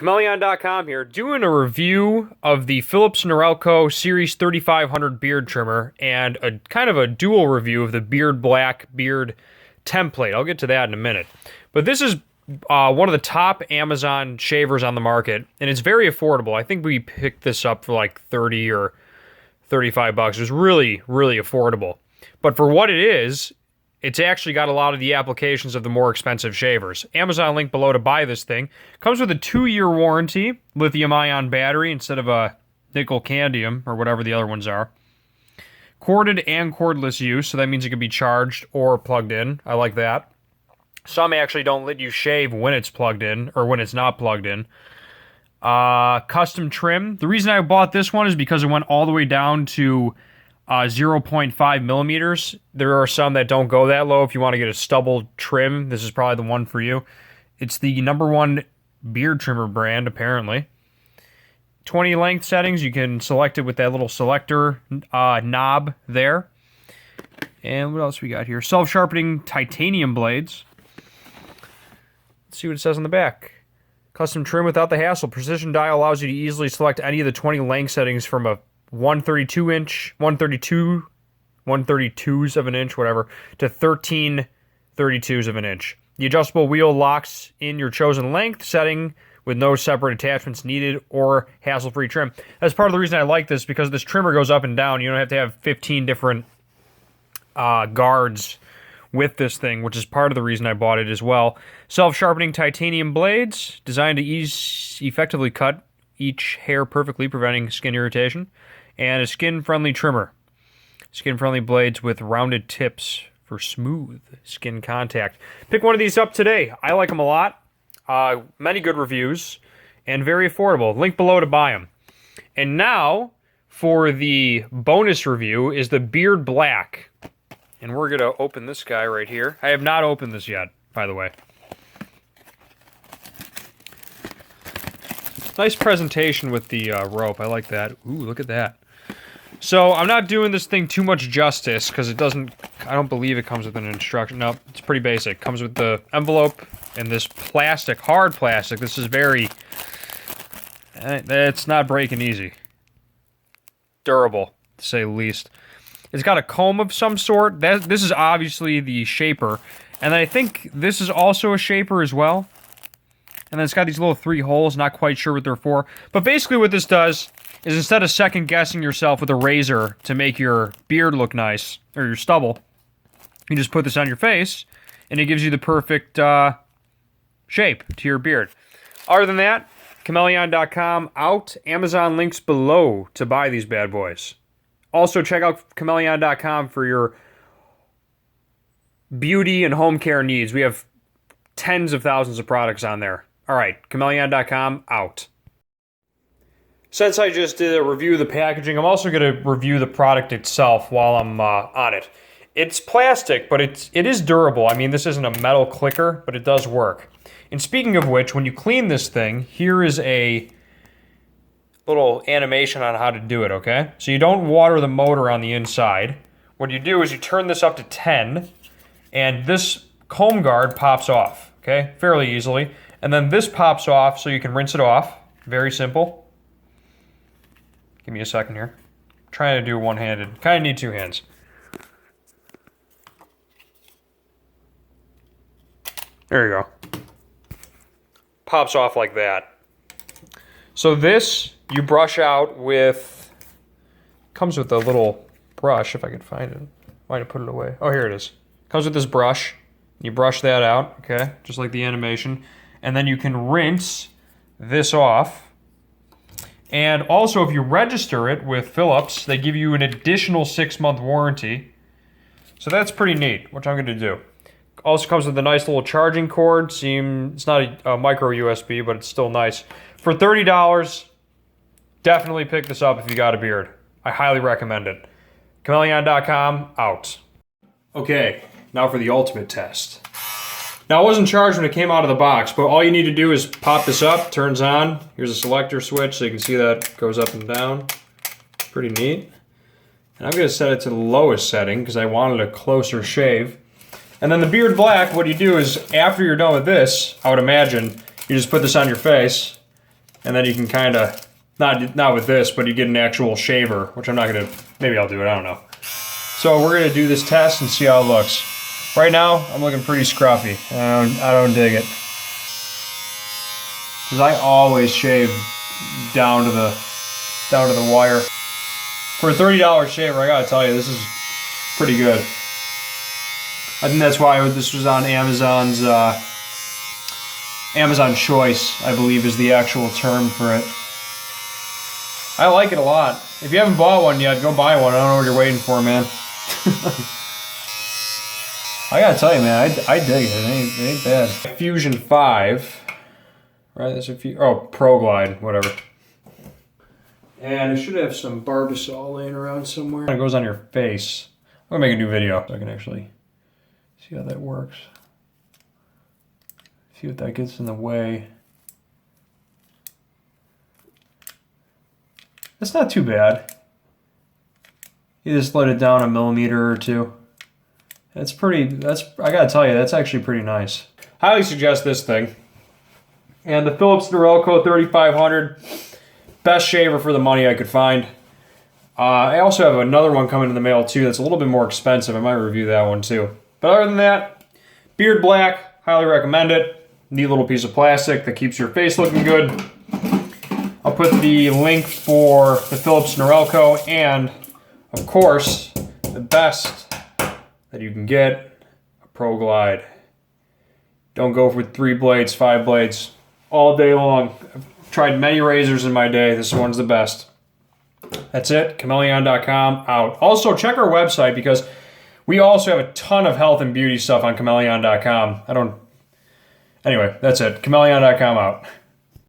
Chmelaeon.com here, doing a review of the Philips Norelco Series 3500 beard trimmer and a kind of a dual review of the Beard Black beard template. I'll get to that in a minute. But this is one of the top Amazon shavers on the market, and it's very affordable. I think we picked this up for like 30 or 35 bucks. It was really, really affordable. But for what it is, it's actually got a lot of the applications of the more expensive shavers. Amazon link below to buy this thing. Comes with a 2-year warranty, lithium-ion battery instead of a nickel-cadmium or whatever the other ones are. Corded and cordless use, so that means it can be charged or plugged in. I like that. Some actually don't let you shave when it's plugged in or when it's not plugged in. Custom trim. The reason I bought this one is because it went all the way down to 0.5 millimeters. There are some that don't go that low. If you want to get a stubble trim, this is probably the one for you. It's the #1 beard trimmer brand, apparently. 20 length settings. You can select it with that little selector knob there. And what else we got here? Self-sharpening titanium blades. Let's see what it says on the back. Custom trim without the hassle. Precision dial allows you to easily select any of the 20 length settings from a 132s of an inch, whatever, to 13 32s of an inch. The adjustable wheel locks in your chosen length setting with no separate attachments needed or hassle-free trim. That's part of the reason I like this, because this trimmer goes up and down. You don't have to have 15 different guards with this thing, which is part of the reason I bought it as well. Self-sharpening titanium blades designed to effectively cut each hair perfectly, preventing skin irritation. And a skin-friendly trimmer. Skin-friendly blades with rounded tips for smooth skin contact. Pick one of these up today. I like them a lot. Many good reviews. And very affordable. Link below to buy them. And now, for the bonus review, is the Beard Black. And we're going to open this guy right here. I have not opened this yet, by the way. Nice presentation with the rope. I like that. Ooh, look at that. So, I'm not doing this thing too much justice, because it doesn't, I don't believe it comes with an instruction. No, it's pretty basic. It comes with the envelope and this plastic, hard plastic. This is very, it's not breaking easy. Durable, to say the least. It's got a comb of some sort. This is obviously the shaper. And I think this is also a shaper as well. And then it's got these little 3 holes, not quite sure what they're for. But basically what this does is, instead of second-guessing yourself with a razor to make your beard look nice, or your stubble, you just put this on your face, and it gives you the perfect shape to your beard. Other than that, Chmelaeon.com out. Amazon links below to buy these bad boys. Also, check out Chmelaeon.com for your beauty and home care needs. We have tens of thousands of products on there. All right, Chmelaeon.com out. Since I just did a review of the packaging, I'm also going to review the product itself while I'm on it. It's plastic, but it is durable. I mean, this isn't a metal clicker, but it does work. And speaking of which, when you clean this thing, here is a little animation on how to do it, okay? So you don't water the motor on the inside. What you do is you turn this up to 10, and this comb guard pops off, okay? Fairly easily. And then this pops off so you can rinse it off. Very simple. Give me a second here. I'm trying to do one-handed. Kind of need 2 hands. There you go. Pops off like that. So this, you brush out with... Comes with a little brush, if I can find it. Might have put it away. Oh, here it is. Comes with this brush. You brush that out, okay? Just like the animation. And then you can rinse this off. And also, if you register it with Philips, they give you an additional 6-month warranty. So that's pretty neat, which I'm going to do. Also comes with a nice little charging cord. It's not a micro USB, but it's still nice. For $30, definitely pick this up if you got a beard. I highly recommend it. Chmelaeon.com, out. Okay, now for the ultimate test. Now, I wasn't charged when it came out of the box, but all you need to do is pop this up, turns on. Here's a selector switch, so you can see that goes up and down. Pretty neat. And I'm going to set it to the lowest setting because I wanted a closer shave. And then the Beard Black, what you do is, after you're done with this, I would imagine, you just put this on your face, And then you can kind of, not with this, but you get an actual shaver, which I'm not going to, maybe I'll do it, I don't know. So we're going to do this test and see how it looks. Right now, I'm looking pretty scruffy. I don't dig it. Because I always shave down to the wire. For a $30 shaver, I gotta tell you, this is pretty good. I think that's why this was on Amazon's, Amazon Choice, I believe is the actual term for it. I like it a lot. If you haven't bought one yet, go buy one. I don't know what you're waiting for, man. I gotta tell you, man, I dig it. It ain't bad. Fusion 5. Right, there's a few, oh, Pro Glide, whatever. And it should have some Barbasol laying around somewhere. It goes on your face. I'm gonna make a new video so I can actually see how that works. See what that gets in the way. That's not too bad. You just let it down a millimeter or two. That's I gotta tell you, that's actually pretty nice. Highly suggest this thing. And the Philips Norelco 3500, best shaver for the money I could find. I also have another one coming in the mail too that's a little bit more expensive. I might review that one too. But other than that, Beard Black, highly recommend it. Neat little piece of plastic that keeps your face looking good. I'll put the link for the Philips Norelco and, of course, the best that you can get, a Pro Glide. Don't go for 3 blades, 5 blades. All day long. I've tried many razors in my day. This one's the best. That's it. Chmelaeon.com out. Also, check our website because we also have a ton of health and beauty stuff on Chmelaeon.com. Anyway, that's it. Chmelaeon.com out.